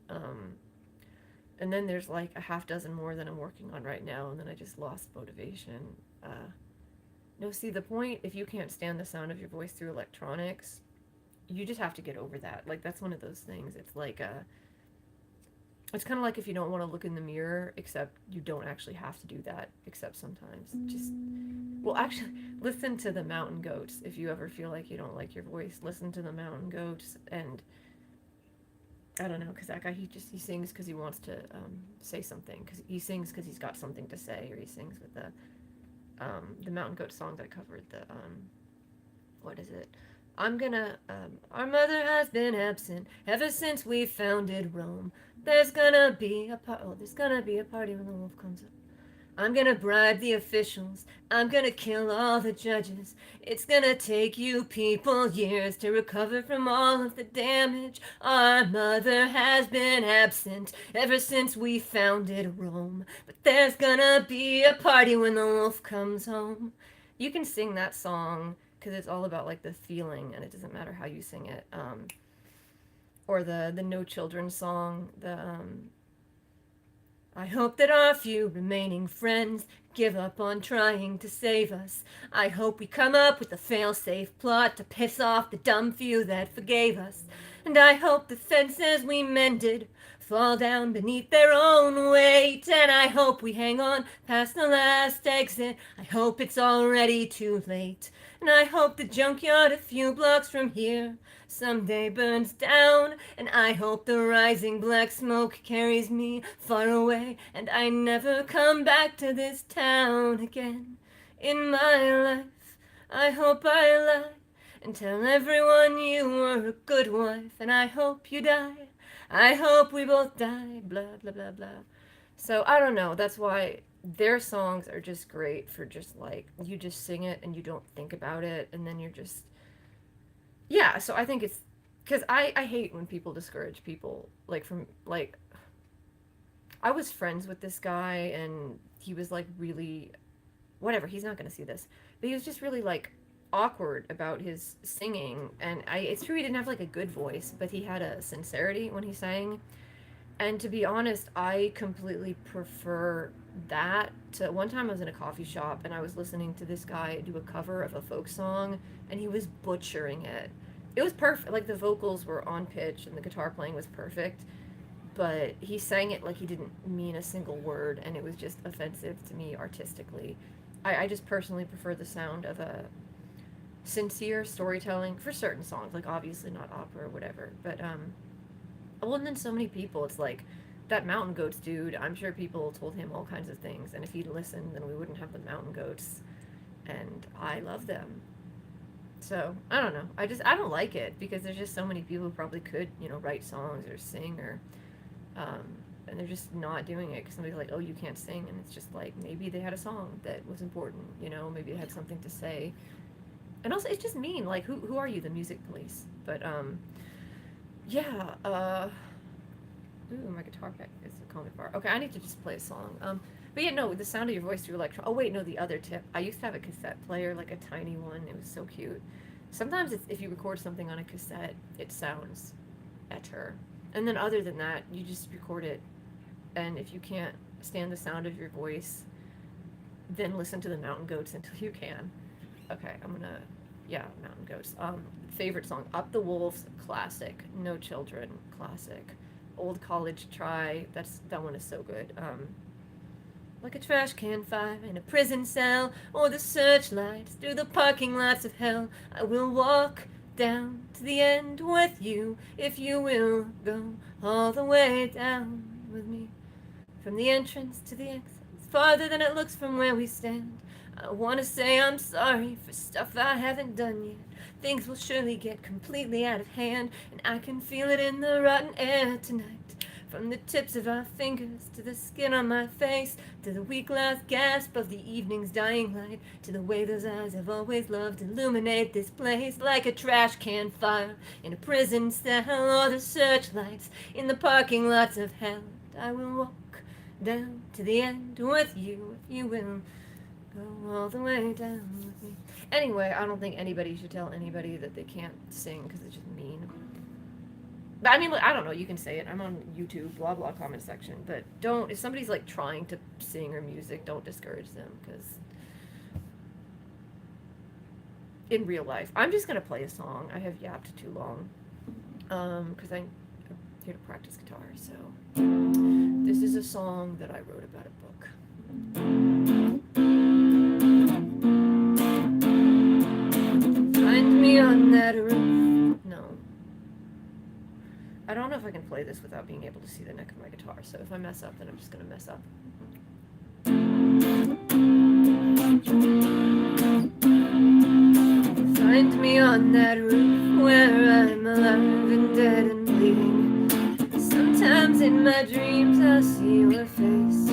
And then there's like a half dozen more that I'm working on right now, and then I just lost motivation. No, see, the point, if you can't stand the sound of your voice through electronics, you just have to get over that. Like, that's one of those things. It's like it's kind of like if you don't want to look in the mirror, except you don't actually have to do that, except sometimes. Well, actually, listen to the Mountain Goats. If you ever feel like you don't like your voice, listen to the Mountain Goats, and I don't know, because that guy, he sings because he wants to say something, because he sings because he's got something to say, or he sings with the Mountain Goat song that I covered, the what is it? I'm gonna, our mother has been absent ever since we founded Rome. There's gonna be a party when the wolf comes up. I'm gonna bribe the officials. I'm gonna kill all the judges. It's gonna take you people years to recover from all of the damage. Our mother has been absent ever since we founded Rome. But there's gonna be a party when the wolf comes home. You can sing that song because it's all about like the feeling, and it doesn't matter how you sing it. Or the No Children song, the I hope that our few remaining friends give up on trying to save us. I hope we come up with a fail-safe plot to piss off the dumb few that forgave us. And I hope the fences we mended fall down beneath their own weight. And I hope we hang on past the last exit. I hope it's already too late. And I hope the junkyard a few blocks from here someday burns down, and I hope the rising black smoke carries me far away, and I never come back to this town again in my life. I hope I lie and tell everyone you were a good wife, and I hope you die. I hope we both die, blah, blah, blah, blah. So I don't know, that's why their songs are just great for just like, you just sing it and you don't think about it, and then you're just, yeah, so I think it's because I hate when people discourage people like from like I was friends with this guy and he was like really whatever, he's not gonna see this. But he was just really like awkward about his singing, and it's true he didn't have like a good voice, but he had a sincerity when he sang. And to be honest, I completely prefer that to one time I was in a coffee shop and I was listening to this guy do a cover of a folk song and he was butchering it. It was perfect. Like the vocals were on pitch and the guitar playing was perfect, but he sang it like he didn't mean a single word, and it was just offensive to me artistically. I just personally prefer the sound of a sincere storytelling for certain songs, like obviously not opera or whatever, but well, and then so many people, it's like that Mountain Goats dude, I'm sure people told him all kinds of things, and if he'd listened, then we wouldn't have the Mountain Goats, and I love them. So, I don't know. I don't like it, because there's just so many people who probably could, write songs or sing, or, um, and they're just not doing it, because somebody's like, oh, you can't sing, and it's just like, maybe they had a song that was important, maybe they had something to say. And also, it's just mean, like, who are you, the music police? But, yeah, ooh, my guitar pick is a comic bar. Okay, I need to just play a song. But yeah, no, the sound of your voice through electron. Oh wait, no, the other tip. I used to have a cassette player, like a tiny one. It was so cute. Sometimes if you record something on a cassette, it sounds better. And then other than that, you just record it. And if you can't stand the sound of your voice, then listen to the Mountain Goats until you can. Okay, yeah, Mountain Goats. Favorite song, Up the Wolves, classic. No Children, classic. Old College Try, that one is so good. Like a trash can fire in a prison cell, or the searchlights through the parking lots of hell. I will walk down to the end with you, if you will go all the way down with me. From the entrance to the exit, it's farther than it looks from where we stand. I want to say I'm sorry for stuff I haven't done yet. Things will surely get completely out of hand, and I can feel it in the rotten air tonight. From the tips of our fingers to the skin on my face, to the weak last gasp of the evening's dying light, to the way those eyes have always loved illuminate this place, like a trash can fire in a prison cell, or the searchlights in the parking lots of hell. And I will walk down to the end with you, if you will go all the way down with me. Anyway, I don't think anybody should tell anybody that they can't sing, because it's just mean. But I mean, I don't know, you can say it. I'm on YouTube, blah, blah, comment section. But if somebody's, like, trying to sing or music, don't discourage them, because in real life, I'm just going to play a song. I have yapped too long, because I'm here to practice guitar, so. This is a song that I wrote about a book. Find me on that roof. No. I don't know if I can play this without being able to see the neck of my guitar, so if I mess up, then I'm just gonna mess up. Find me on that roof where I'm alive and dead and bleeding. Sometimes in my dreams I'll see your face.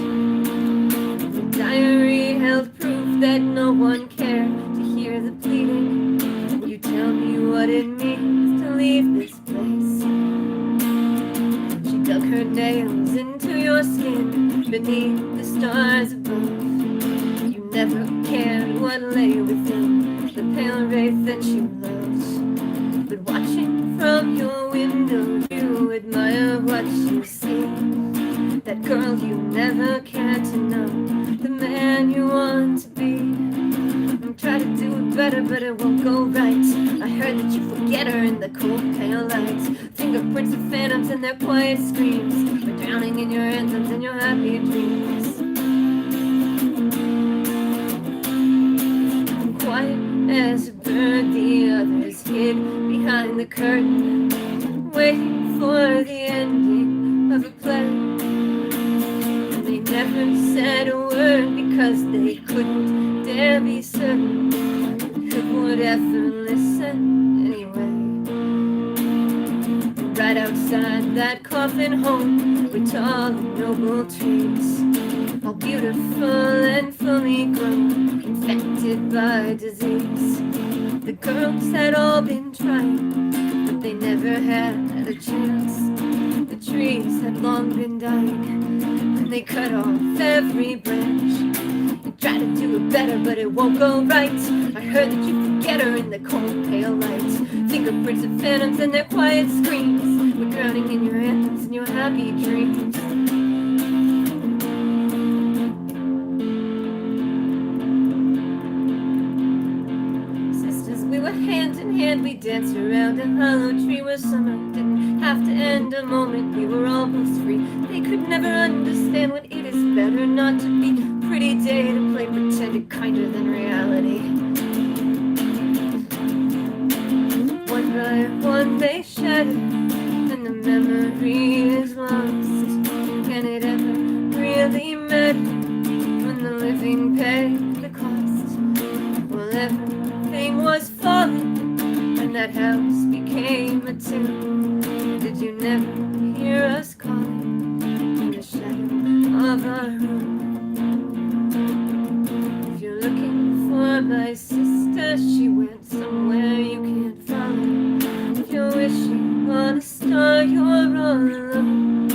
The diary held proof that no one cared to hear the pleading. You tell me what it means to leave this place. She dug her nails into your skin beneath the stars above. You never cared what lay within the pale wraith that you loved. But watching from your window, you admire what you see. That girl you never cared to know, the man you want to be. And try to do it better, but it won't go right. I heard that you forget her in the cold pale lights. Fingerprints of phantoms and their quiet screams. We're drowning in your anthems and your happy dreams. Quiet as a bird, the others hid behind the curtain, waiting for the ending of a play. And they never said a word because they couldn't dare be certain who would ever listen anyway. Right outside that coffin home with tall and noble trees, all beautiful and fully grown, infected by disease. The girls had all been trying, but they never had a chance. The trees had long been dying, and they cut off every branch. You try to do it better, but it won't go right. I heard that you forget her in the cold pale lights. Fingerprints of phantoms and their quiet screams. We're drowning in your anthems and your happy dreams. Hand in hand we danced around a hollow tree where summer didn't have to end a moment. We were almost free. They could never understand when it is better not to be pretty day to play pretended kinder than reality. One by one they shattered, and the memory is lost. Can it ever really matter when the living pay the cost? Well, everything was falling, and that house became a tomb. Did you never hear us calling in the shadow of our room? If you're looking for my sister, she went somewhere you can't follow. If you're wishing on a star, you're all alone.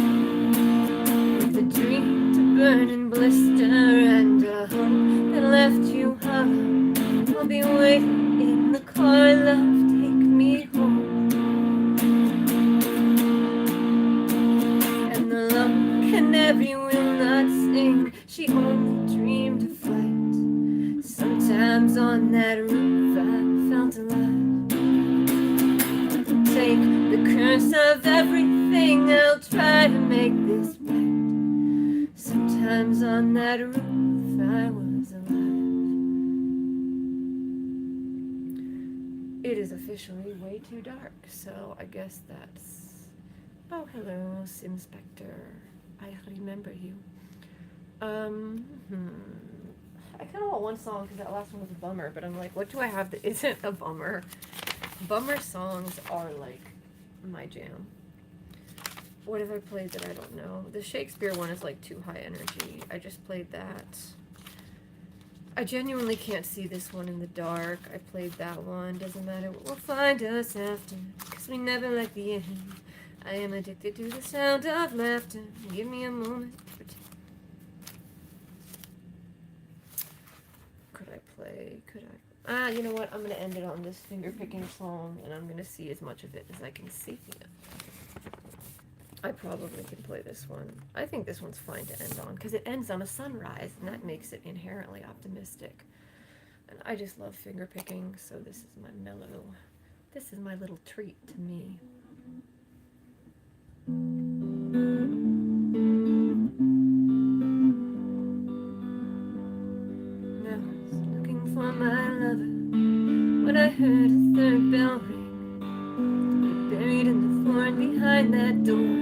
With a dream to burn and blister and a hope that left you hollow, I'll be waiting in the car, love, take me home. And the lone canary will not sing, she only dreamed of flight. Sometimes on that roof I felt alive. Take the curse of everything, I'll try to make this right. Sometimes on that roof I was alive. It is officially way too dark, so I guess that's... Oh, hello, Simspector. I remember you. I kind of want one song because that last one was a bummer, but I'm like, what do I have that isn't a bummer? Bummer songs are like my jam. What have I played that I don't know? The Shakespeare one is like too high energy. I just played that. I genuinely can't see this one in the dark. I played that one. Doesn't matter what will find us after, 'cause we never like the end. I am addicted to the sound of laughter. Give me a moment. Could I play? Could I? You know what? I'm going to end it on this finger-picking song, and I'm going to see as much of it as I can see. I probably could play this one. I think this one's fine to end on, because it ends on a sunrise, and that makes it inherently optimistic. And I just love finger-picking, so this is my mellow. This is my little treat to me. Now I was looking for my lover when I heard a third bell ring. Buried in the thorn behind that door.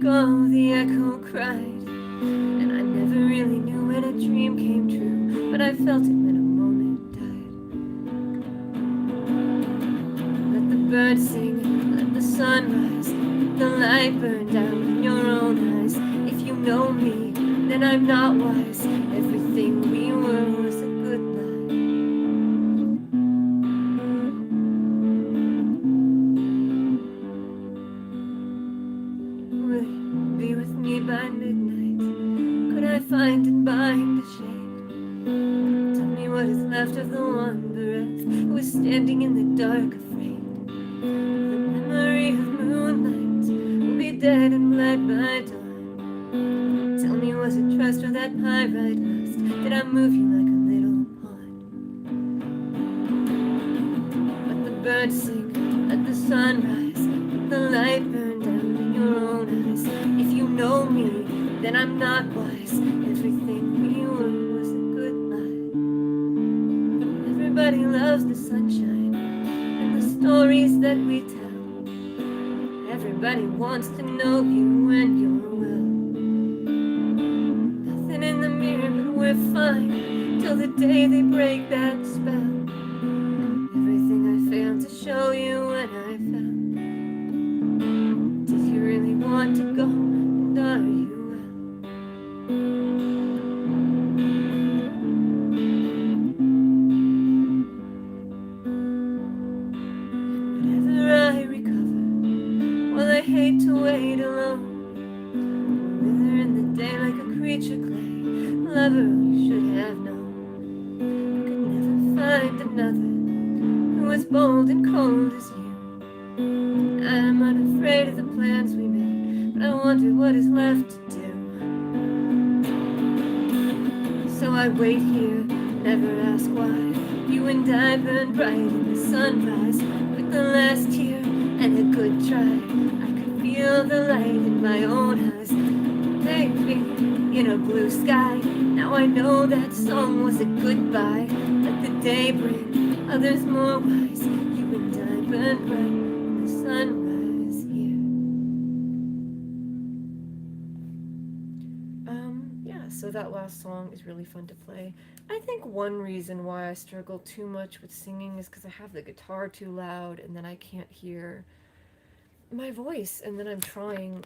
week all the echo cried. And I never really knew when a dream came true, but I felt it when a moment died. Let the birds sing, let the sun rise, let the light burn down in your own eyes. If you know me, then I'm not wise. Everything we were was a good lie. Will you be with me by midnight? Could I find it behind the shade? Tell me what is left of the wanderer who is standing in the dark afraid. The memory of moonlight will be dead and bled by dawn. Tell me, was it trust or that pyrite lust? Did I move you like a little pawn? Let the birds sing, let the sun rise, let the light burn down in your own eyes. If you know me, then I'm not wise. Everything we were was a good lie. Everybody loves the sunshine and the stories that we tell. Everybody wants to know you when you're well. Nothing in the mirror, but we're fine till the day they break that spell. Everything I failed to show you when I fell. Did you really want to go, and are you well? Whenever I recover, well, I hate to wait alone. Wither in the day like a creature clay, lover you should have known. I could never find another who as bold and cold as you. I'm unafraid of the plans we made, but I wonder what is left to do. So I wait here, never ask why. You and I burn bright in the sunrise, with the last tear and a good try. I could feel the light in my own eyes, baby, in a blue sky. Now I know that song was a goodbye. Let the day bring others more wise. You and I burn bright in the sunrise here. Yeah, so that last song is really fun to play. I think one reason why I struggle too much with singing is because I have the guitar too loud and then I can't hear my voice, and then I'm trying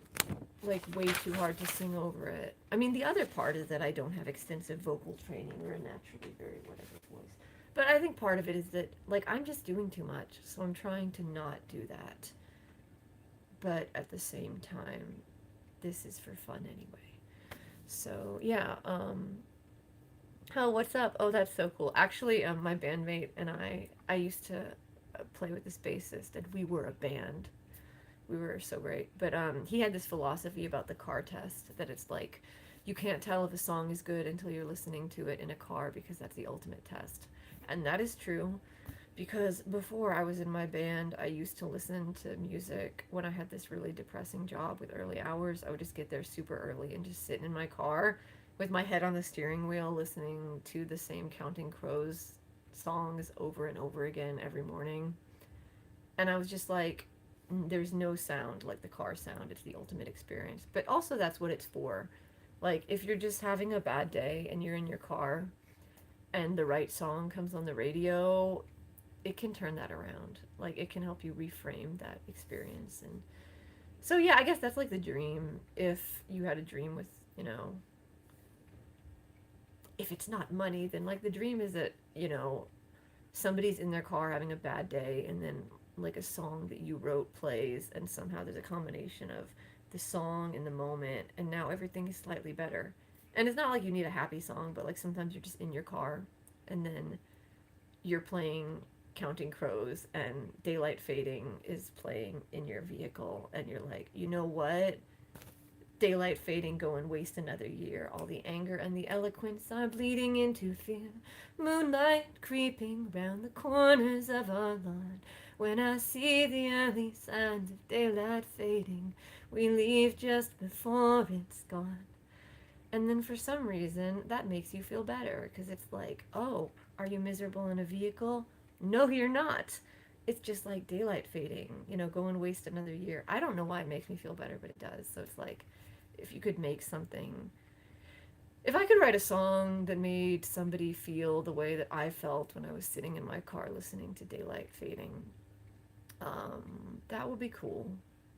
like way too hard to sing over it. I mean, the other part is that I don't have extensive vocal training or a naturally very whatever voice. But I think part of it is that like I'm just doing too much, so I'm trying to not do that. But at the same time, this is for fun anyway. So yeah, oh, what's up? Oh, that's so cool. Actually, my bandmate and I used to play with this bassist, and we were a band. We were so great. But he had this philosophy about the car test that it's like you can't tell if a song is good until you're listening to it in a car because that's the ultimate test. And that is true because before I was in my band, I used to listen to music when I had this really depressing job with early hours. I would just get there super early and just sit in my car with my head on the steering wheel listening to the same Counting Crows songs over and over again every morning. And I was just like, there's no sound like the car sound. It's the ultimate experience. But also that's what it's for. Like if you're just having a bad day and you're in your car and the right song comes on the radio, it can turn that around. Like it can help you reframe that experience. And so yeah, I guess that's like the dream. If you had a dream with, if it's not money, then like the dream is that, somebody's in their car having a bad day and then like a song that you wrote plays and somehow there's a combination of the song and the moment and now everything is slightly better. And it's not like you need a happy song, but like sometimes you're just in your car and then you're playing Counting Crows and Daylight Fading is playing in your vehicle and you're like, you know what? Daylight fading, go and waste another year. All the anger and the eloquence are bleeding into fear. Moonlight creeping round the corners of our lawn. When I see the early signs of daylight fading, we leave just before it's gone. And then for some reason, that makes you feel better because it's like, oh, are you miserable in a vehicle? No, you're not. it's just like daylight fading, go and waste another year. I don't know why it makes me feel better, but it does. So it's like, if you could make something, if I could write a song that made somebody feel the way that I felt when I was sitting in my car listening to daylight fading, that would be cool.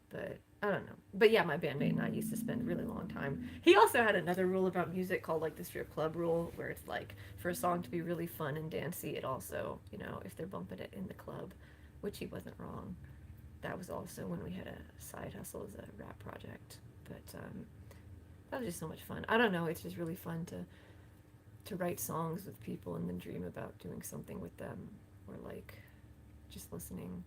But I don't know. But yeah, my bandmate and I used to spend a really long time. He also had another rule about music called like the strip club rule, where it's like for a song to be really fun and dancey, it also, if they're bumping it in the club, which he wasn't wrong. That was also when we had a side hustle as a rap project. But that was just so much fun. I don't know. It's just really fun to write songs with people and then dream about doing something with them, or like just listening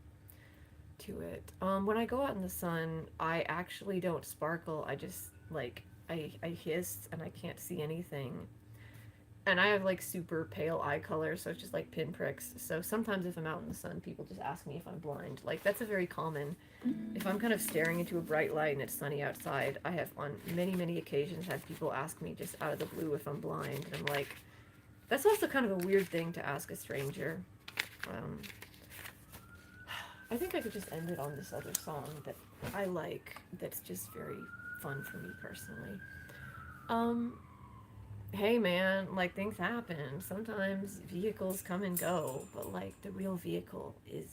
to it. When I go out in the sun, I actually don't sparkle. I just like I hiss and I can't see anything. And I have like super pale eye color, so it's just like pinpricks. So sometimes if I'm out in the sun, people just ask me if I'm blind. Like that's a very common. If I'm kind of staring into a bright light and it's sunny outside, I have on many, many occasions had people ask me just out of the blue if I'm blind. And I'm like, that's also kind of a weird thing to ask a stranger. I think I could just end it on this other song that I like, that's just very fun for me personally. Hey man, like things happen. Sometimes vehicles come and go, but like the real vehicle is.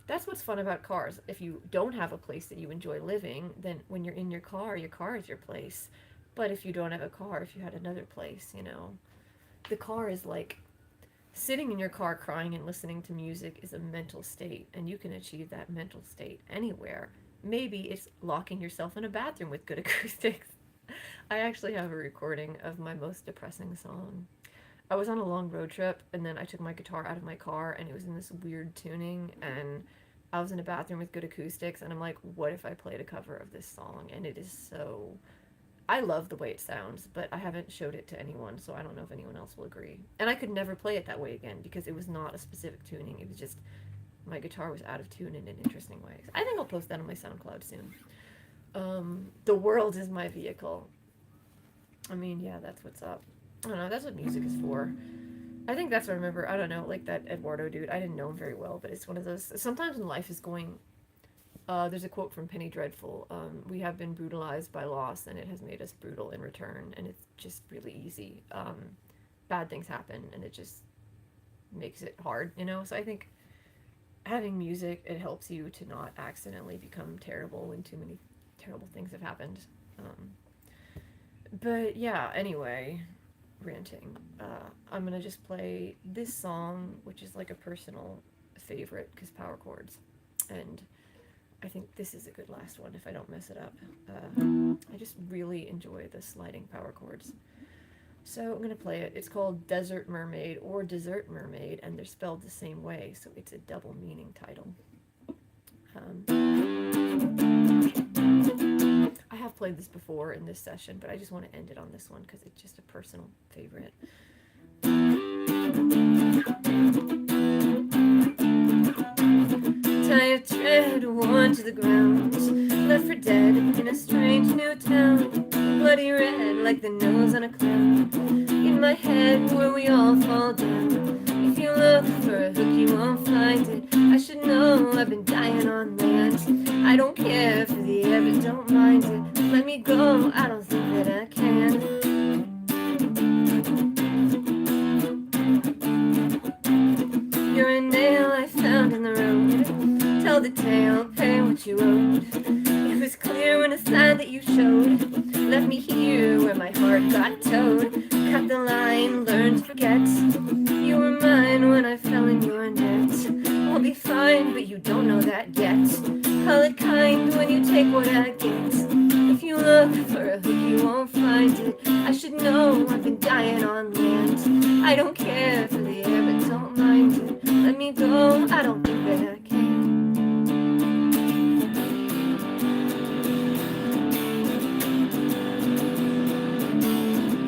That's what's fun about cars. If you don't have a place that you enjoy living, then when you're in your car is your place. But if you don't have a car, if you had another place, the car is like sitting in your car crying and listening to music is a mental state, and you can achieve that mental state anywhere. Maybe it's locking yourself in a bathroom with good acoustics. I actually have a recording of my most depressing song. I was on a long road trip, and then I took my guitar out of my car, and it was in this weird tuning, and I was in a bathroom with good acoustics, and I'm like, what if I played a cover of this song? And it is so... I love the way it sounds, but I haven't showed it to anyone, so I don't know if anyone else will agree. And I could never play it that way again, because it was not a specific tuning. It was just, my guitar was out of tune in an interesting way. I think I'll post that on my SoundCloud soon. The world is my vehicle. I mean, yeah, that's what's up. I don't know, that's what music is for. I think that's what I remember. I don't know, like that Eduardo dude. I didn't know him very well, but it's one of those... Sometimes when life is going... there's a quote from Penny Dreadful. We have been brutalized by loss, and it has made us brutal in return, and it's just really easy. Bad things happen, and it just makes it hard, So I think having music, it helps you to not accidentally become terrible when too many terrible things have happened. But yeah, anyway, ranting. I'm gonna just play this song, which is like a personal favorite, because power chords. And I think this is a good last one if I don't mess it up. I just really enjoy the sliding power chords. So I'm gonna play it. It's called Desert Mermaid or Dessert Mermaid, and they're spelled the same way, so it's a double meaning title. I have played this before in this session, but I just want to end it on this one because it's just a personal favorite. Tired tread, worn to the ground, left for dead in a strange new town. Bloody red like the nose on a clown. In my head where we all fall down. If you look for a hook you won't find it. I should know I've been dying on land. I don't care for the air but don't mind it. Let me go, I don't think that I can. You're a nail I found in the road. Tell the tale, pay what you owed. It was clear when a sign that you showed left me here where my heart got towed. Cut the line, learned to forget. You were mine when I fell in your net. I'll be fine, but you don't know that yet. Call it kind when you take what I get. If you look for a hook you won't find it. I should know I've been dying on land. I don't care for the air but don't mind it. Let me go, I don't think that I can.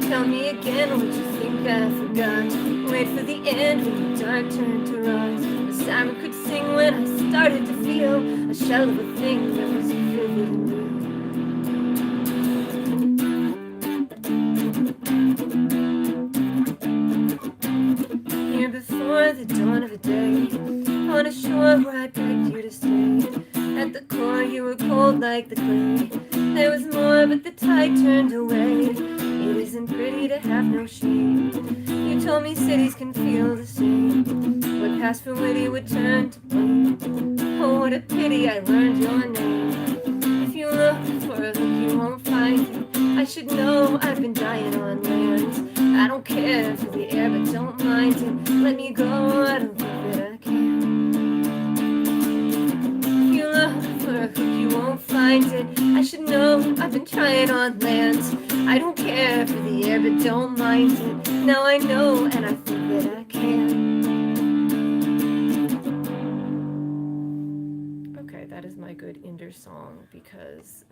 Tell me again what you think I forgot. Wait for the end when the dark turned to rise. The siren could sing when I started to feel a shell of a thing that was vivid and real. Here before the dawn of a day, on a sure where I begged you to stay. At the core you were cold like the clay. There was more but the tide turned away. It isn't pretty to have no shame. You told me cities can feel the same. What passed for witty would turn to blame. Oh, what a pity I learned your name. If you look for a hook, you won't find it. I should know I've been dying on land. I don't care for the air, but don't mind it. Let me go, I don't think that I can. If you look for a hook, you won't find it. I should know I've been trying on land. I don't care for the air, but don't mind it. Now I know, and I think that I can. Okay, that is my good Ender song because,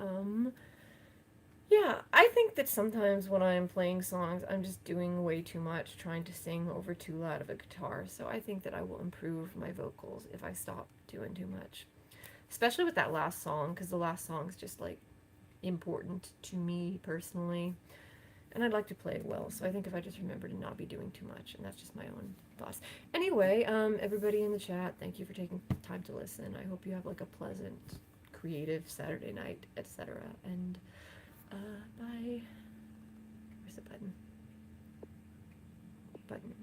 yeah, I think that sometimes when I'm playing songs, I'm just doing way too much, trying to sing over too loud of a guitar. So I think that I will improve my vocals if I stop doing too much. Especially with that last song, because the last song is just like important to me personally. And I'd like to play it well, so I think if I just remember to not be doing too much, and that's just my own thoughts. Anyway, everybody in the chat, thank you for taking time to listen. I hope you have like a pleasant, creative Saturday night, etc. And bye. Where's the button? Button.